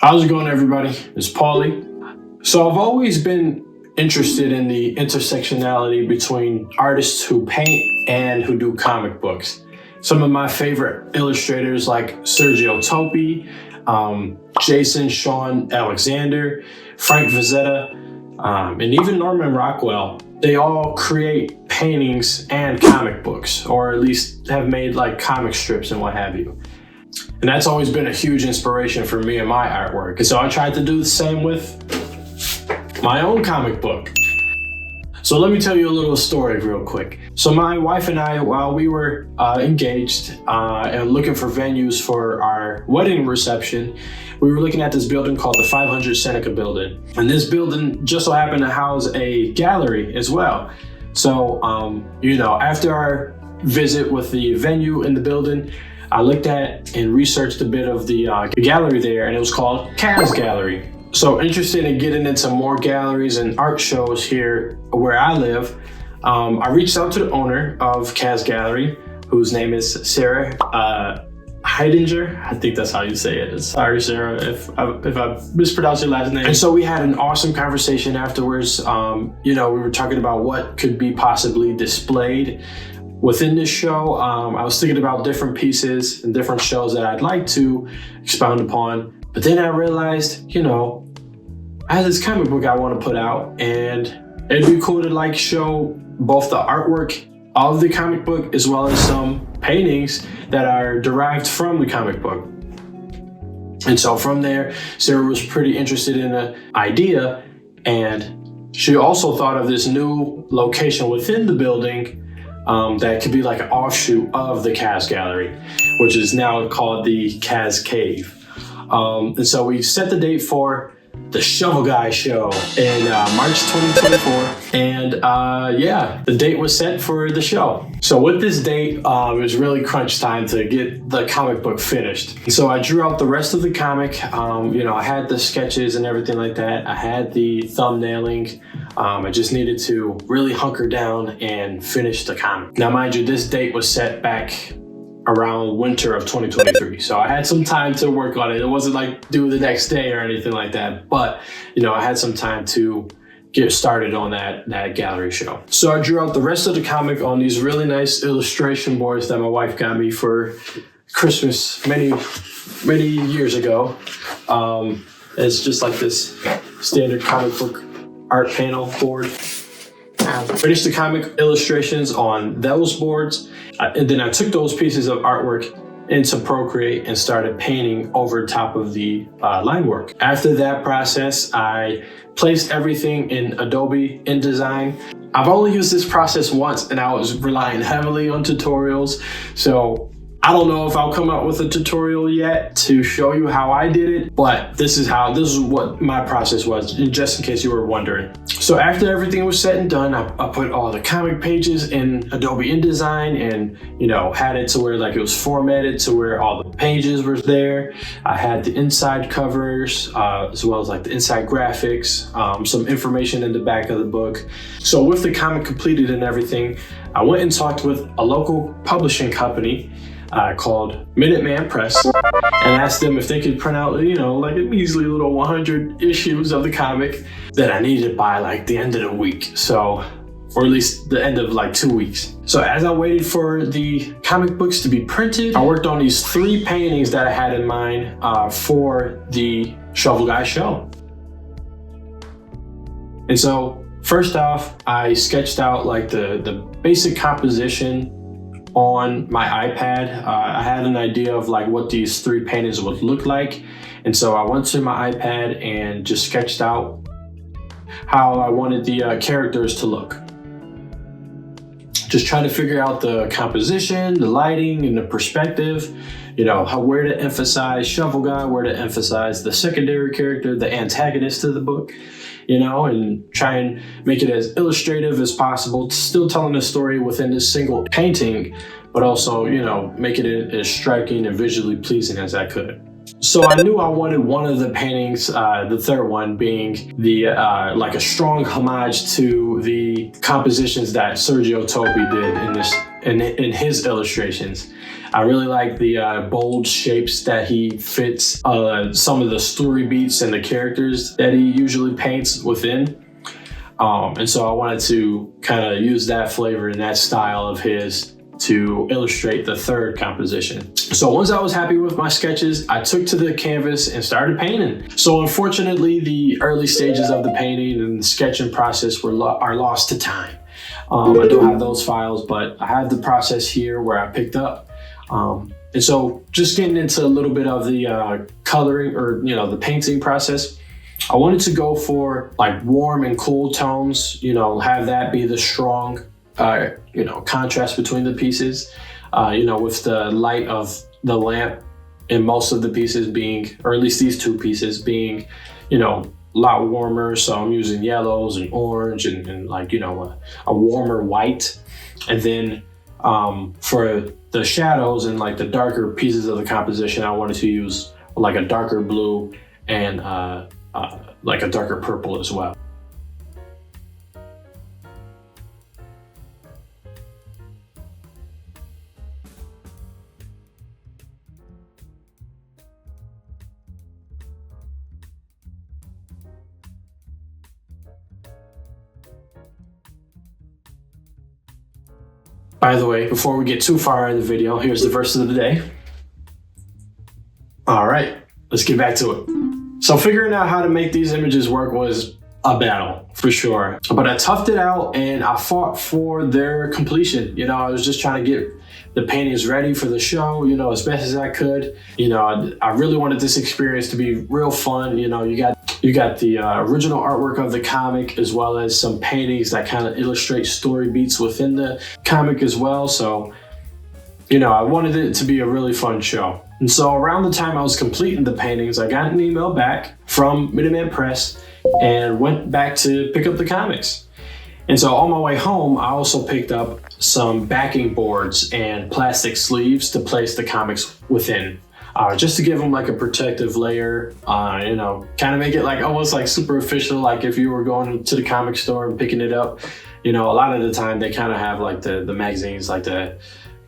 How's it going, everybody? It's Paulie. So I've always been interested in the intersectionality between artists who paint and who do comic books. Some of my favorite illustrators like Sergio Topi, Jason Sean Alexander, Frank Vazetta, and even Norman Rockwell, they all create paintings and comic books, or at least have made like comic strips and what have you. And that's always been a huge inspiration for me and my artwork. And so I tried to do the same with my own comic book. So let me tell you a little story real quick. So my wife and I, while we were engaged and looking for venues for our wedding reception, we were looking at this building called the 500 Seneca building. And this building just so happened to house a gallery as well. So, after our visit with the venue in the building, I looked at and researched a bit of the gallery there, and it was called Kaz Gallery. So interested in getting into more galleries and art shows here where I live, I reached out to the owner of Kaz Gallery, whose name is Sarah Heidinger. I think that's how you say it. Sorry, Sarah, if I mispronounced your last name. And so we had an awesome conversation afterwards. We were talking about what could be possibly displayed within this show. I was thinking about different pieces and different shows that I'd like to expound upon. But then I realized, I had this comic book I want to put out, and it'd be cool to show both the artwork of the comic book as well as some paintings that are derived from the comic book. And so from there, Sarah was pretty interested in the idea, and she also thought of this new location within the building that could be like an offshoot of the Kaz Gallery, which is now called the Kaz Cave. And so we set the date for the Shovel Guy show in March 2024. And the date was set for the show. So with this date, it was really crunch time to get the comic book finished. So I drew out the rest of the comic. I had the sketches and everything like that. I had the thumbnailing. I just needed to really hunker down and finish the comic. Now, mind you, this date was set back around winter of 2023. So I had some time to work on it. It wasn't like due the next day or anything like that. But, I had some time to get started on that gallery show. So I drew out the rest of the comic on these really nice illustration boards that my wife got me for Christmas many, many years ago. It's just like this standard comic book art panel board. Finished the comic illustrations on those boards, and then I took those pieces of artwork into Procreate and started painting over top of the line work. After that process, I placed everything in Adobe InDesign. I've only used this process once, and I was relying heavily on tutorials. So I don't know if I'll come out with a tutorial yet to show you how I did it, but this is what my process was, just in case you were wondering. So after everything was said and done, I put all the comic pages in Adobe InDesign and, had it to where it was formatted to where all the pages were there. I had the inside covers, as well as the inside graphics, some information in the back of the book. So with the comic completed and everything, I went and talked with a local publishing company called Minuteman Press, and asked them if they could print out, a measly little 100 issues of the comic that I needed by the end of the week. So, or at least the end of 2 weeks. So as I waited for the comic books to be printed, I worked on these 3 paintings that I had in mind for the Shovel Guy show. And so first off, I sketched out the basic composition on my iPad. I had an idea of what these 3 paintings would look like. And so I went to my iPad and just sketched out how I wanted the characters to look. Just trying to figure out the composition, the lighting, and the perspective, where to emphasize Shovel Guy, where to emphasize the secondary character, the antagonist of the book, and try and make it as illustrative as possible, still telling the story within this single painting, but also, make it as striking and visually pleasing as I could. So I knew I wanted one of the paintings, the third one, being the a strong homage to the compositions that Sergio Topi did in his illustrations. I really like the bold shapes that he fits some of the story beats and the characters that he usually paints within. And so I wanted to kind of use that flavor and that style of his to illustrate the third composition. So once I was happy with my sketches, I took to the canvas and started painting. So unfortunately, the early stages of the painting and the sketching process are lost to time. I don't have those files, but I have the process here where I picked up. And so just getting into a little bit of the coloring or, the painting process, I wanted to go for like warm and cool tones, have that be the strong contrast between the pieces, with the light of the lamp in most of the pieces being, or at least these two pieces being, a lot warmer. So I'm using yellows and orange and like, a warmer white. And then for the shadows and like the darker pieces of the composition, I wanted to use like a darker blue and like a darker purple as well. By the way, before we get too far in the video, here's the verse of the day. All right, let's get back to it. So figuring out how to make these images work was a battle for sure, but I toughed it out and I fought for their completion. I was just trying to get the paintings ready for the show, as best as I could. I really wanted this experience to be real fun. You got the original artwork of the comic, as well as some paintings that kind of illustrate story beats within the comic as well. So, I wanted it to be a really fun show. And so around the time I was completing the paintings, I got an email back from Minuteman Press and went back to pick up the comics. And so on my way home, I also picked up some backing boards and plastic sleeves to place the comics within. Just to give them like a protective layer, kind of make it like almost like super official, like if you were going to the comic store and picking it up. A lot of the time they kind of have like the magazines, like the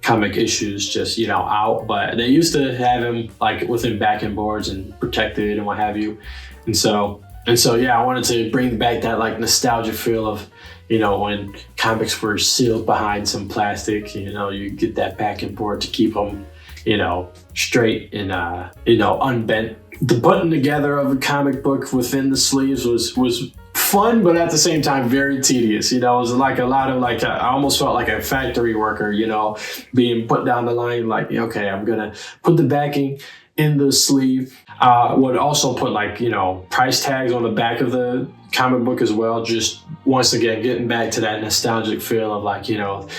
comic issues just, out, but they used to have them like within backing boards and protected and what have you. And so yeah, I wanted to bring back that like nostalgia feel of, when comics were sealed behind some plastic, you get that backing board to keep them straight and, unbent. The putting together of a comic book within the sleeves was fun, but at the same time, very tedious. It was like a lot of like, I almost felt like a factory worker, being put down the line, like, okay, I'm going to put the backing in the sleeve. Would also put like, price tags on the back of the comic book as well. Just once again, getting back to that nostalgic feel of like,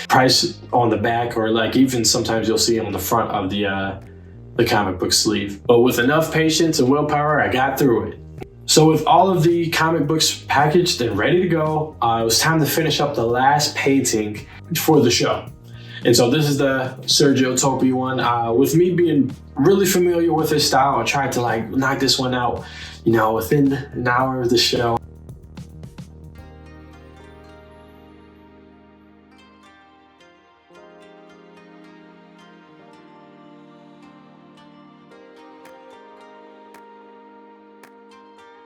price on the back, or like even sometimes you'll see them on the front of the comic book sleeve. But with enough patience and willpower, I got through it. So with all of the comic books packaged and ready to go, it was time to finish up the last painting for the show. And so this is the Sergio Topi one. With me being really familiar with his style, I tried to like knock this one out, within an hour of the show.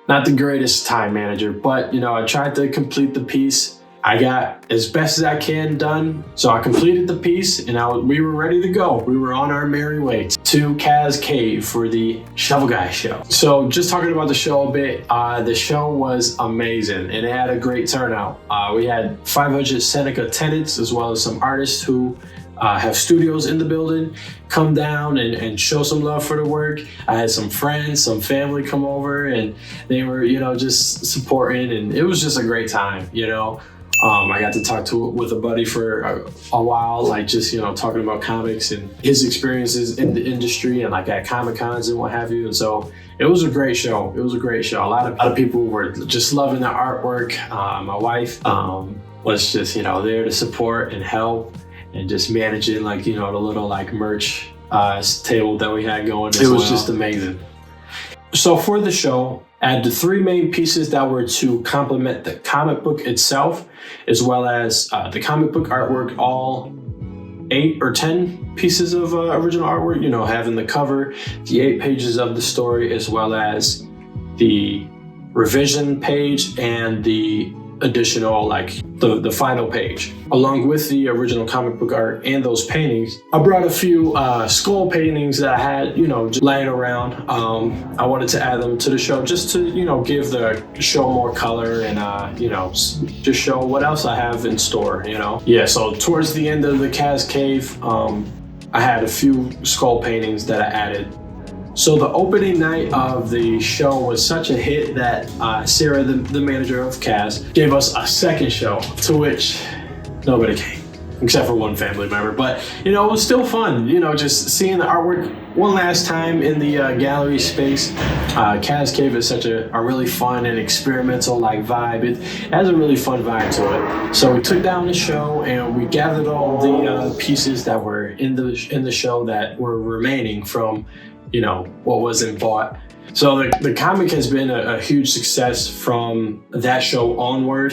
Not the greatest time manager, but I tried to complete the piece. I got as best as I can done. So I completed the piece and we were ready to go. We were on our merry way to Kaz Cave for the Shovel Guy show. So just talking about the show a bit, the show was amazing and it had a great turnout. We had 500 Seneca tenants as well as some artists who have studios in the building come down and show some love for the work. I had some friends, some family come over and they were, just supporting, and it was just a great time, I got to talk with a buddy for a while, like just, talking about comics and his experiences in the industry and like at Comic Cons and what have you. And so it was a great show. A lot of people were just loving the artwork. My wife was just, there to support and help and just managing like, the little like merch table that we had going. It was just amazing. So for the show, I had the three main pieces that were to complement the comic book itself, as well as the comic book artwork, all 8 or 10 pieces of original artwork, you know, having the cover, the 8 pages of the story, as well as the revision page and the additional, like the final page, along with the original comic book art and those paintings. I brought a few skull paintings that I had, you know, just laying around. I wanted to add them to the show just to, you know, give the show more color and, you know, just show what else I have in store, you know. Yeah, so towards the end of the Kaz Cave, I had a few skull paintings that I added. So the opening night of the show was such a hit that Sarah, the manager of Kaz, gave us a second show, to which nobody came, except for one family member. But, you know, it was still fun, you know, just seeing the artwork one last time in the gallery space. Kaz Cave is such a really fun and experimental like vibe. It has a really fun vibe to it. So we took down the show and we gathered all the pieces that were in the show that were remaining from, you know, what wasn't bought. So the comic has been a huge success from that show onward,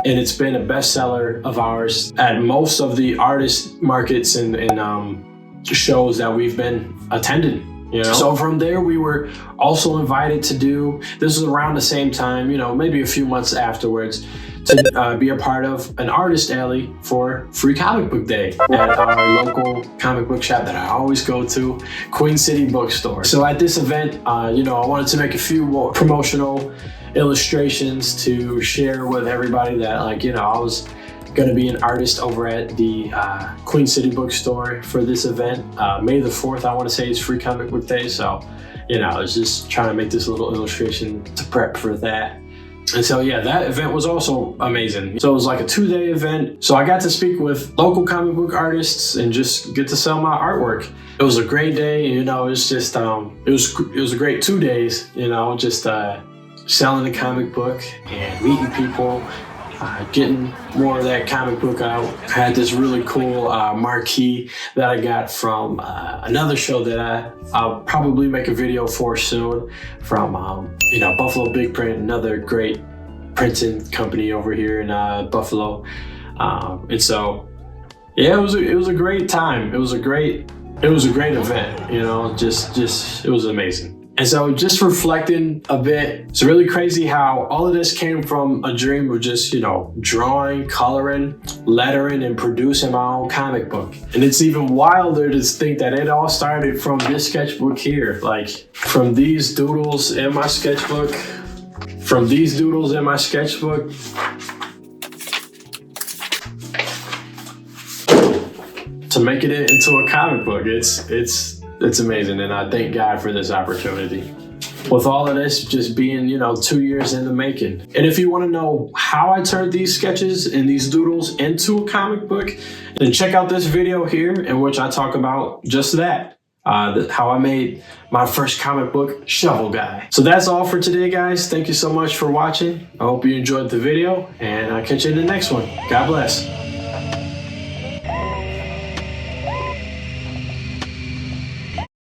and it's been a bestseller of ours at most of the artist markets and shows that we've been attending. You know? So from there, we were also invited to do, this was around the same time, you know, maybe a few months afterwards, to be a part of an artist alley for Free Comic Book Day at our local comic book shop that I always go to, Queen City Bookstore. So at this event, you know, I wanted to make a few more promotional illustrations to share with everybody that, like, you know, I was going to be an artist over at the Queen City Bookstore for this event. May the 4th, I want to say, is Free Comic Book Day. So, you know, I was just trying to make this little illustration to prep for that. And so, yeah, that event was also amazing. So it was like a 2-day event. So I got to speak with local comic book artists and just get to sell my artwork. It was a great day. You know, it's just, it was a great 2 days, you know, just selling the comic book and meeting people, getting more of that comic book out. I had this really cool marquee that I got from another show that I'll probably make a video for soon from, you know, Buffalo Big Print, another great printing company over here in Buffalo. And so, yeah, it was a great time. It was a great event, you know, just it was amazing. And so just reflecting a bit, it's really crazy how all of this came from a dream of just, you know, drawing, coloring, lettering, and producing my own comic book. And it's even wilder to think that it all started from this sketchbook here. Like, from these doodles in my sketchbook, to making it into a comic book. It's amazing, and I thank God for this opportunity. With all of this just being, you know, 2 years in the making. And if you want to know how I turned these sketches and these doodles into a comic book, then check out this video here in which I talk about just that. How I made my first comic book, Shovel Guy. So that's all for today, guys. Thank you so much for watching. I hope you enjoyed the video, and I'll catch you in the next one. God bless.